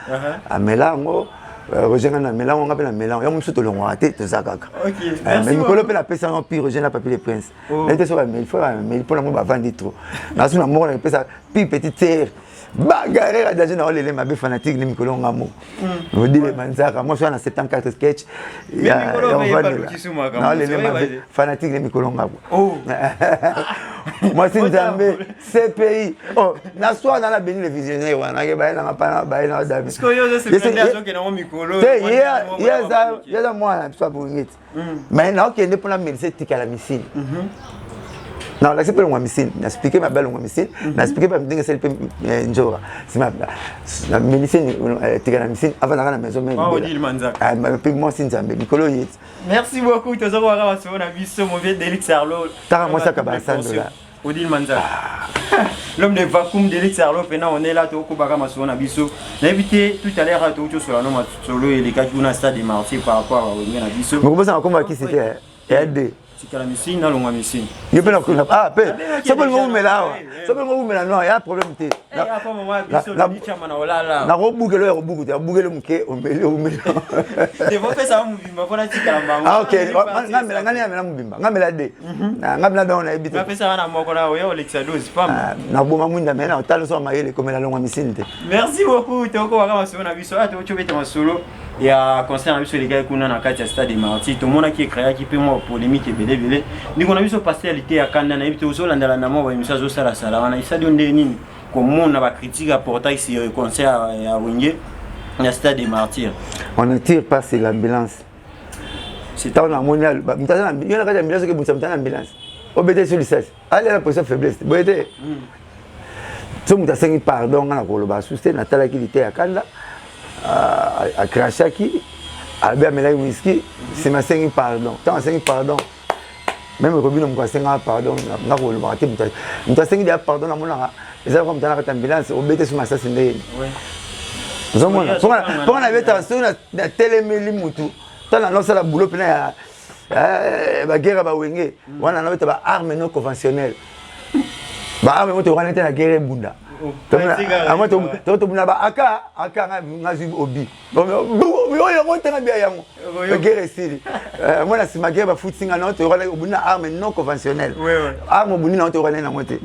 A mélange rejoindre na mélange on appelle un mélange. On me tout le monde raté tout ça kaka. OK. Mais Nicolas peut la pesa en pire rejoindre papier les princes. Elle était sur mais il faut mais il faut la moi vendre trop. Na sur la mort on pesa puis petite terre. Bagarre à danger na les mabe fanatique ni Nicolas ngamo. On dit les manzaka moi je suis en 74 sketch. Mais Nicolas on va le kisuma comme. Non les mabe fanatique ni Nicolas ngamo. Oh. Moi c'est Nzambe CPI. Oh, na soir dans la béni les visionnaires wana ke ba na pa ba na dabi. Parce que yo c'est président que na Nicolas. Ya moi soit pour ngit. Mais na ok ne pour la médecine tika la missile. Non, là c'est pas le missile. N'a expliqué ma belle missile. N'a expliqué pas me dire que c'est le njora. C'est ma médecine tika la missile avant d'aller à la maison même. Ah Odile Manzak. Ah mais puis moi c'est Nzambe Nicolas yit. Merci beaucoup to zo waka baso na biso mo vie d'Elix Arlo. Tara moi ça ka ba sandra. Odile Manzak. L'homme de vacuum d'Elix Arlo pena on est là to ko baka maso na biso. Na éviter tout à l'heure to sur la nom solo et les cas du stade de Marseille par rapport à na biso. Mais comment ça comment qui c'était RD la machine dans longue machine. Il peut pas ah pe. Ça peut nous mettre là. Ça peut nous mettre non, il y a un problème té. Na robuke le robuke, tu robuke le muke o mele o mele. Tu vas faire ça mubimba pour la tika lamba. Ah OK, ngamela ngani amela mubimba. Ngamela de. Ngamela dans na ebité. Tu vas faire ça na moko na oyo Alexa 12 pas. Na boma mwinda mena otalo so mayele comme la longue machine té. Merci beaucoup. Toko waka maso na biso ate ochobete masolo. Il y a concert avec les gars qui ont un stade de Marty. Tout le monde qui est créé qui peut moi polémique et belé. Nous on a vu ce pastéalité à Canada. On a vu aussi l'année dernière on a vu ça au Sala Sala. On a vu ça donner une comme on a pas critique à porter ici concert à Wingé. Il y a stade de Marty. On ne tire pas c'est l'ambulance. C'est un monial. Il y a une ambulance qui bouge dans l'ambulance. Obédez sur le sas. Allez la position faiblesse. Obédez. Tout le monde a signé pardon à la Colombie. Soutien Nathalie qui était à Canada. À Krachaki, à Bermelay Whisky, c'est ma 5 pardon. Tant 5 pardon. Même Robin, on a 5 pardon. On a raté. On a 5 pardon. On a les gens comme dans l'ambulance, on bête sur ma assassiné. Nous avons pour on avait attention à téléméli mutu. Tant on a la boulot pena ba guerre ba wenge. On a avait ba arme non conventionnelle. Ba arme moto on était la guerre bunda. Moi tu na ba aka ngazi obi. Yo yo tena bia yango. Guerre siri. Moi na sima guerre ba footinga non tu na arme non conventionnelle. Arme buni na tu na moté.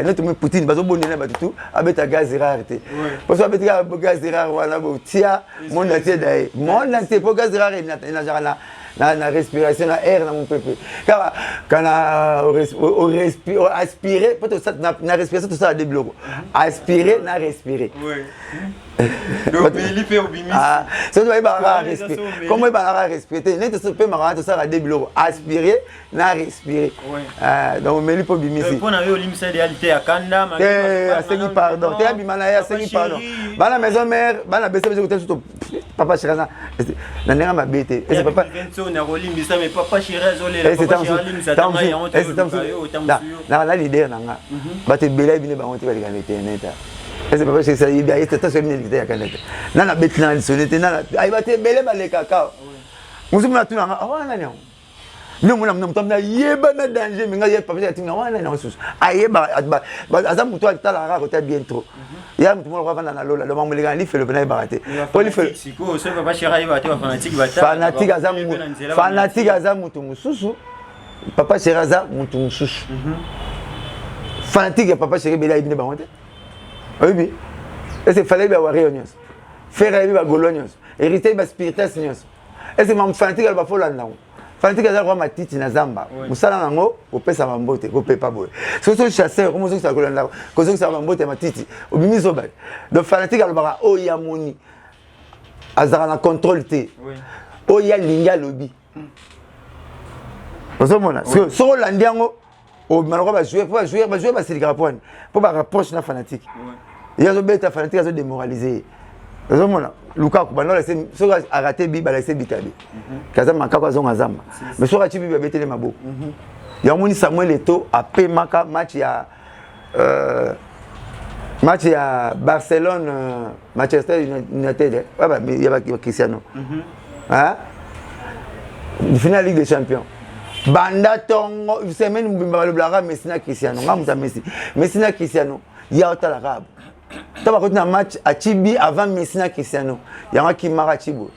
Notre Poutine bazo bonela ba tout abeta gaz rare té. Parce que abeta gaz rare wana bo tia mon entier dai. Mon entier pour gaz rare na jarana. na respiration na air na mon peuple car quand aspirer peut ça na respiration tout ça débloquer aspirer na respirer donc il fait obimisi ça doit être respirer comment il va respirer n'est tout peut marrer tout ça débloquer aspirer na respirer donc mais il faut obimisi pour na yo limisa réalité à kanda c'est pardon t'es abimana ya c'est pardon bana maison mère bana bese tout papa chirana na nenga mabete et c'est papa na rolimbisa mais papa chirana zolé papa chirana limisa tanga ya honte na la leader nanga bate bela bine ba honte ba lika internet et c'est papa chirana il y a cette semaine militaire ya kanete na na beti na sonete na ay bate bele ba leka ka musumu na tuna awana nyango non mon homme na yeba na danger mais ngaya papa ya tinga wana na susu ayeba aza muto atala ra côté bien trop ya muto mo kwa na lola le mamu le gani fait le bena baraté pour lui faire siko so papa chira yeba te fanatique bata fanatique aza muto mususu papa chira aza muto mususu fanatique papa chira bela ibine bangote oui et c'est fallait ba warionyos faire ba golonyos hériter ba spiritas nyos et c'est mam fanatique ba folanda fanatique aza kwa matiti na zamba musala nango opesa mambote kopepa boye soso chasseur comme ça kolanda kozo ça mambote matiti obimiso ba donc fanatique alobaka o ya moni azara na contrôle te o ya linga lobi ozomona so landiango o maloko ba jouer ba silika pone pour ba rapproche na fanatique yazo beta fanatique azo démoraliser ozomona Lukaku bana laisser soka a raté bi ba laisser bitabi kaza makako azonga zamba mais soka chibi ba betele mabo ya moni Samuel Eto'o a pe maka match ya Barcelone Manchester United il y a Cristiano hein finale Ligue des Champions banda tongo semaine mbimba le blaga Messi na Cristiano ngamuta Messi na Cristiano ya otala rab taba ko na match a Chibi avant Messi na Cristiano yanga ki mara Chibo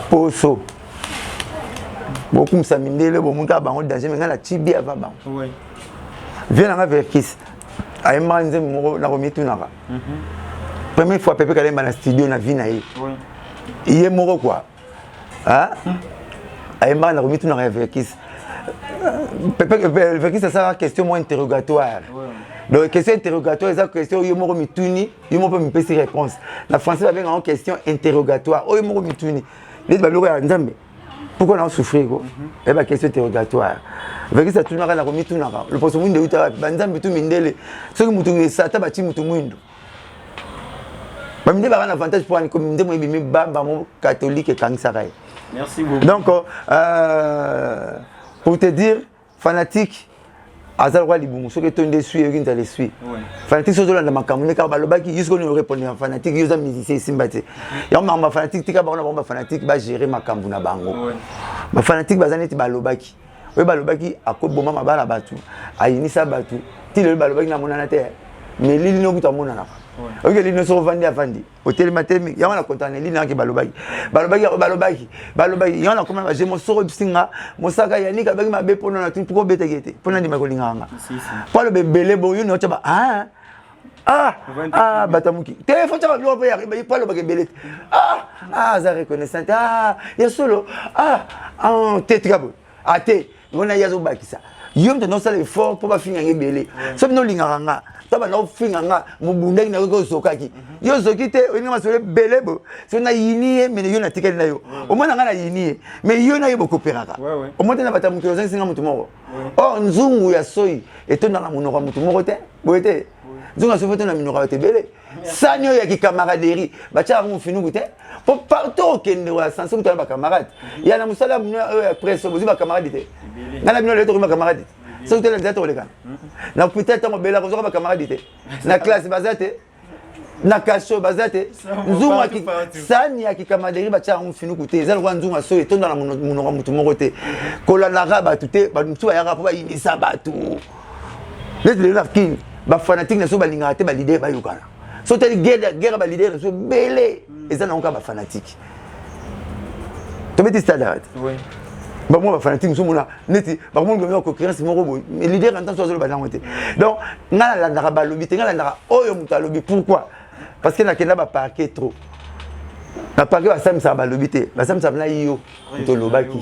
poso beaucoup msamindele bo munta bango danger mais na Chibi avant bango oui vient na Verkis ay manze mo na komitu na ka première fois Pepe Kalemba na studio na vina yi oui iye moko quoi hein ay man na komitu na Verkis Pepe Verkis ça sera question moins interrogatoire donc question interrogatoire c'est question yo moko mituni yo moko me pesi réponse la français va venir en question interrogatoire yo moko mituni les baloko ya nzambe pourquoi on souffrir quoi et ba question interrogatoire avec ça tout na kana komituna ka le poso mundo uta banzambe tu mindele soki mutu sata ba ti mutu mundo ba minde ba kana avantage pour une communauté mo ebimi bamba mo catholique kangisa kai merci beaucoup donc pour te dire fanatique azalwa libumu soki tonde suit yoki ntale suit fanatique sozola na makamune ka balobaki yusko ni répondre fanatique yoza musicien simbate ya mama fanatique tika ba ona ba fanatique ba gérer makambu na bango ba fanatique bazaneti balobaki oyo balobaki akoboma mabala batu ayinisa batu ti le balobaki na monana te mais lili no kuta monana ok lili no so vandi avandi hotel matemi ya wana kontane lili na ke balobaki ya wana koma ba je mo soro bisinga mosaka ya nika baki mabe pona na tuko betegete pona ndi makolinganga palo bebele bo yo no chaba batamuki téléphone chaba lo ya palo bake belete za reconnaissante ya solo tetrabo ate ngona yazo bakisa yo mte no sala effort pour ba finga ngebele so bino linganga taba na finga nga mubundaki na ko sokaki yo zokite oninga masole belebo so na yiniye mais yo na tikali na yo o mona nga na yiniye mais yo na yo bokoperaka o mona na batamuki oza singa mutu moko nzungu ya soyi etonda na munoko mutu moko te boyete nzungu so foto na minoko te bele sanyo ya ki camaraderie bacha mu finuku te pour partout kende wa sanso kutala ba camarade ya na musala presse bozi ba camarade te ngana bino le to ba camarade so kutala nzato le kana na peut-être mo bela ko ba camarade te na classe bazate na kasho bazate nzungu ki sani ya ki camaraderie bacha mu finuku te zalo kwa nzungu so etonda na munoko mutu moko te kola na raba tute ba mutu ya raba ba inisa batu le lafkin ba fanatique na so ba linga te ba leader ba yukana so telle guerre ba leader so belé et ça n'a pas fanatique tu me dis ça là oui ba moi ba fanatique so mona neti ba mo ngomyo ko créance mo robo mais leader en tant que so ba nangote donc ngala la ndaka ba lobi te ngala ndaka oyo muta lobi pourquoi parce que na kenda ba parquet trop na parquet basam ça balobité basam ça na yo to lobaki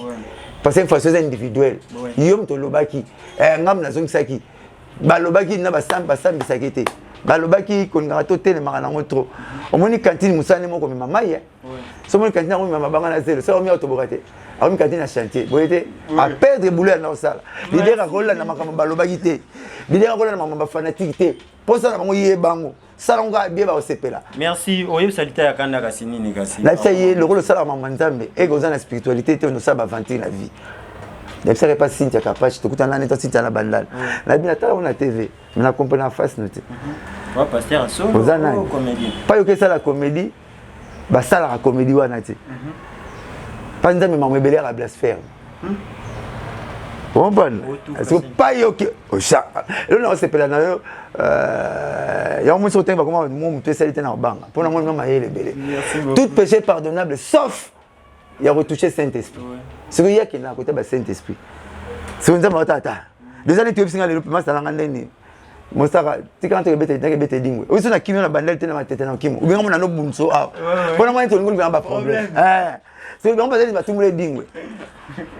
parce que une fois c'est individuel yo to lobaki ngam na zongi saki balobaki na basam bisakete balobaki konga to tele makana ngotro omoni cantine musane moko me mama ye so moni cantine ngoma mama banga na zelo so mi auto bokate aomi cantine na chantier boyete a perdre boulot na osala leader akola na makama balobaki te leader akola na mama fanatique te posa na bango ye bango salonga bien ba osepela merci oyo salita ya kanda kasini ni kasi la saye le rôle sala mama nzambe et goza na spiritualité te no saba aventure na vie donc ça n'est pas Cynthia Kapachi to kutana na Cynthia na bandal na bina tala on a TV mais na comprendre en face noté wa pasteur solo comédien pas yo que ça la comédie ba sala la comédie wana te pas nzambe ma mebele à blasphème bon bon est-ce que pas yo que au chat là on s'appelle na yo ya mo sotin ba comment mo peut saliter na banga pour na mo ma yele belé tout péché pardonnable sauf il y a retouché Saint-Esprit ce qu'il y a qui na côté ba Saint-Esprit c'est on nzambe tata déjà les tu singa le pema ça nga ndeni mo saka tika nto bete dingwe o sona kimio na bandel tena matete na kimo ubinga mo na no bunso a bona mo nto ngulu ba problème c'est bon ba ba tumule dingwe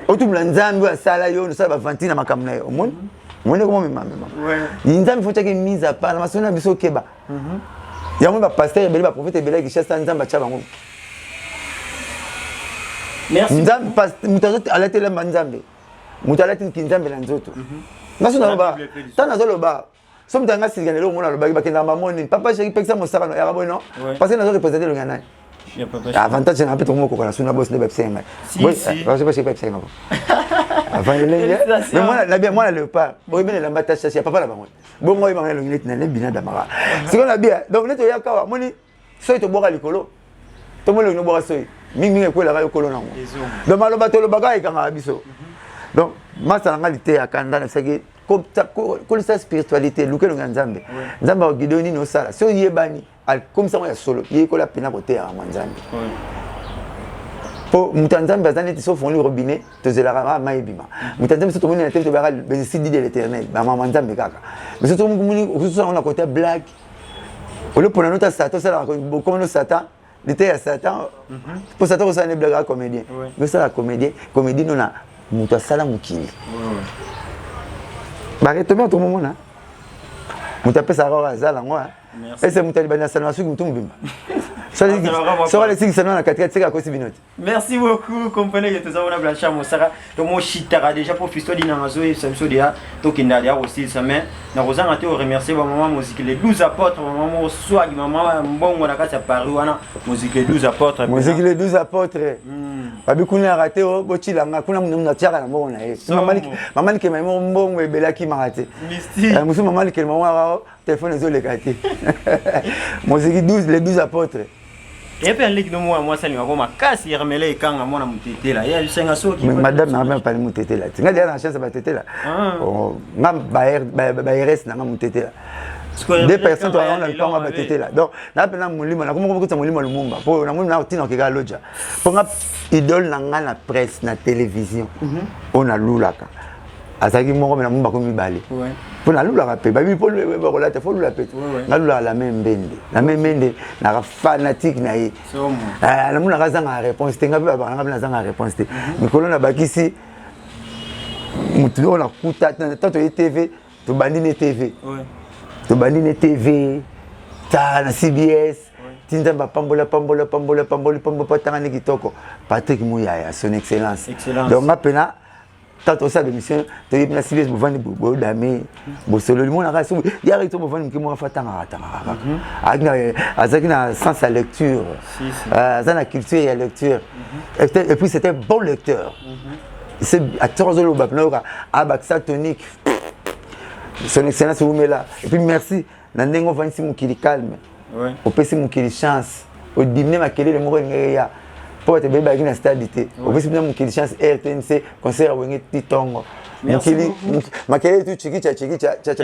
o tumula nzambe asala yo no sala ba vantina makamna yo mon mo ne ko mo mama nzambe faut que mise à part ma sona biso keba ya mo ba pasteur bele ba prophète bele ki chasta nzamba cha bango merci nzambe mutazo ala tele nzambe mutala tin kinzambe na nzoto nasona ba tana zolo ba so mtanga sigane lo mona lo ba kenda mamoni papa chéri peksa mosaka no ya bono parce que nazo représenter le ngana avantage na peto moko kana suna boss de bepsenga si parce que bepsenga avant le mais moi na bien moi le pas o bien la mbata chasse papa la bango bon moi ba ngelo ngeti na le bina damara siko na bien donc neto ya kawa moni so to boka likolo to mo le no boka so mingi ko la ka yokolo nango donc maloba to lo baga ikanga biso donc masa ngalité akanda na saki comme ça spiritualité luke lo nzambe nzamba ogidoni no sala so yebani comme ça ya solo yeko la pena côté ya nzambe po mutanzambe azani so fond le robinet to zelara maibima mutanzambe so to moni na tête to bara bénéfice de l'éternel ba mama nzambe kaka mais so to moni so on a côté blague au lieu pour notre satan ça comme no satan l'été à satan pour satan ça ne blague comédien mais ça la comédie non na muta sala mukili bareto bien tout moment là muta pesa ra zala ngwa et c'est muta libana sana suki mutumbimba ça les six semaines à 4 c'est à cause binote merci beaucoup comprenez que tout ça on a blanchi mon sara donc mon chitara déjà pour fisto dina ngazo et samso dia to kindalia aussi ça mais na rozanga te remercier maman musique les 12 apôtres maman swag maman mbongo na kati ya Paris wana musique les 12 apôtres musique les 12 apôtres babi kuna raté o bochilanga kuna munna tiaka na mbongo na ye maman ke maman mbongo ebelaki marate mystique musu maman ke maman téléphone zo le kati musique 12 les 12 apôtres et puis avec nous moi ça ni ngoma kasi yermele ikanga mona mutete la ya senga soki madame na même pas mutete la tinga dia na chance ba tete la ngam ba rs na ngam mutete la deux personnes to on a pas ba tete la donc na pena mulima na komo ko mulima lumumba po na mulima na tina ke ga loja po nga idole na nga na presse na télévision on a lulaka azaki moko na mumba ko mibale pour na lulaka pe ba bi po le ba relate fo lula pe na lula la même bende na fanatique na ye na muna ka zanga réponse te ngabe ba ngabla zanga réponse te mikolo na bakisi mutu on a kuta tanto TV to bandine TV to bandine TV ta na CBS tinza ba pambola patanga ni kitoko Patrick Muyaya son excellence donc ngapena tato ça émission to yipna CBS bo vandi bo dame bo solo le monde raso direct bo vandi mkimo fatanga agna azaki na sens à lecture azana culture et lecture et puis c'était bon lecteur c'est acteur zolo bapnoka abaksa tonique son excellence vous met là et puis merci na ndengo vansi mukili calme au pesi mukili chance au dîner makele le moko ngeya pour te bébé na stabilité au pesi mukili chance RTNC concert wenge titongo mukili makele tu chikicha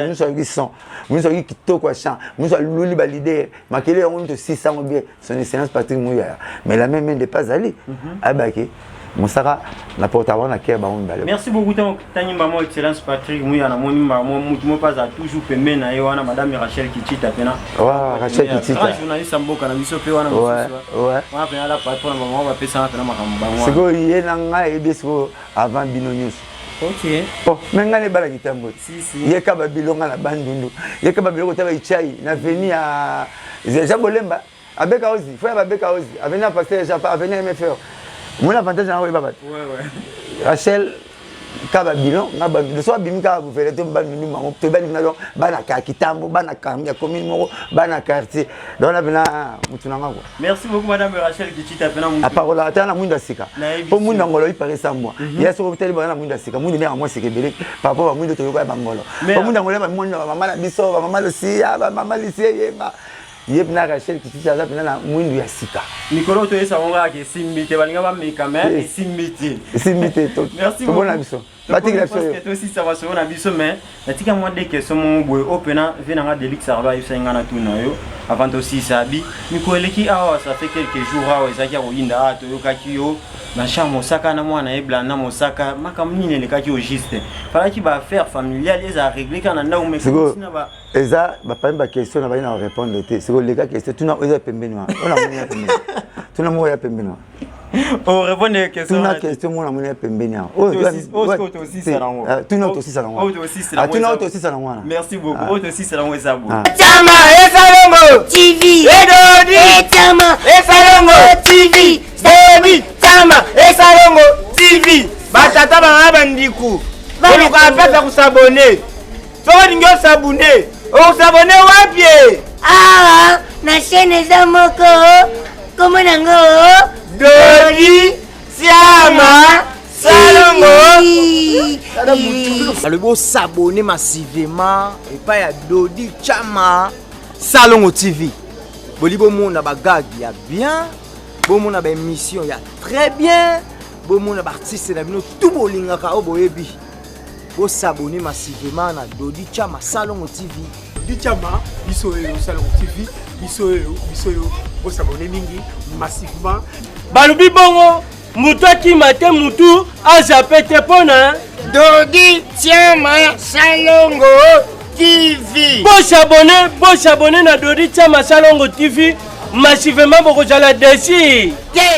muso yi son muso yi kitoko chant muso luli ba leader makele on to 600 bien son excellence Patrick Muyaya mais la même de pas aller abaki mosaka na porte-avoir na keba on balé. Merci beaucoup Tani Mbamo excellence Patrick Mouya na moni Mbamo mutumo pas à toujours pembe na yo wana madame Rachel Kitita pena. Ouais, Rachel Kitita. Journaliste mboka na biso pe wana ouais, ouais. Wana pena la patron maman va pesa pena makambo. C'est que yé na nga ebeso avant bino news. OK. Oh, menga le bala kitambo. Si. Yé ka babilonga na bandundu. Yé ka babilongo taba ichai na veni à Jean Bolemba. Abeka Ozi, frère Abeka Ozi. Avena pasteur Japa, avena MFR. Mon avantage na ouais baba. Ouais. Rachel kaba bilon na ba de so bimika vous faire te ba minu mango te ba ni na ba na ka kitambo ba na ka ya commune moko ba na quartier donc na bena mutuna ngako. Merci beaucoup madame Rachel Kitita pena a parole ata na mwinda sika po mwinda ngolo i pare sa moi ya so peut-être ba na mwinda sika mwinda na moi c'est belé par rapport à mwinda to yoka ba ngolo po mwinda ngolo ba mwinda mama na biso ba mama le si ba mama le si yema yep na Rachel Kitita za pena na mwindu ya sika Nicolas to esa onga ke simbite balinga ba meka mais simbite to merci beaucoup bon biso batik la parce que aussi ça va se na biso mais natika moi des questions mon boy opena venanga delix arba yusa ngana tuna yo avant aussi sabi mikoleki awa ça fait quelques jours awa ezaki ya koyinda ato yo kaki yo na chambre mosaka na mwana ebla na mosaka makamnine le kaki au juste fallait qu'il va faire familial les a régler kana nda umeka sina ba eza ba pa ba question na ba na répondre te c'est que les gars question tu na eza pembeni wa on a moya pembeni tu na moya pembeni wa on répond des questions tu na question mon na moya pembeni wa aussi ça lango tu na aussi ça lango tu na aussi ça lango merci beaucoup aussi ça lango ça beau Chama Esalongo TV Edodi Chama Esalongo TV Sebi Chama Esalongo TV batata bana bandiku boluka pesa kusabone soko ningo sabone o sabone wapi na chaîne za moko comment nango Dodi Chama Salongo Le beau s'abonner massivement et pas ya Dodi Chama Salongo TV. Bolibo monde ba gag ya bien, bon monde ba émission ya très bien, bon monde ba artiste na bino tout bolinga ka oboyebi. Beau s'abonner massivement na Dodi Chama Salongo TV. Dodi Chama biso Salongo TV, biso beau s'abonner mingi massivement. Balubi bongo mutu akimate mutu azapete pona Dodi Chama Salongo TV. Bo s'abonner na Dodi Chama Salongo TV massivement boko jala desi.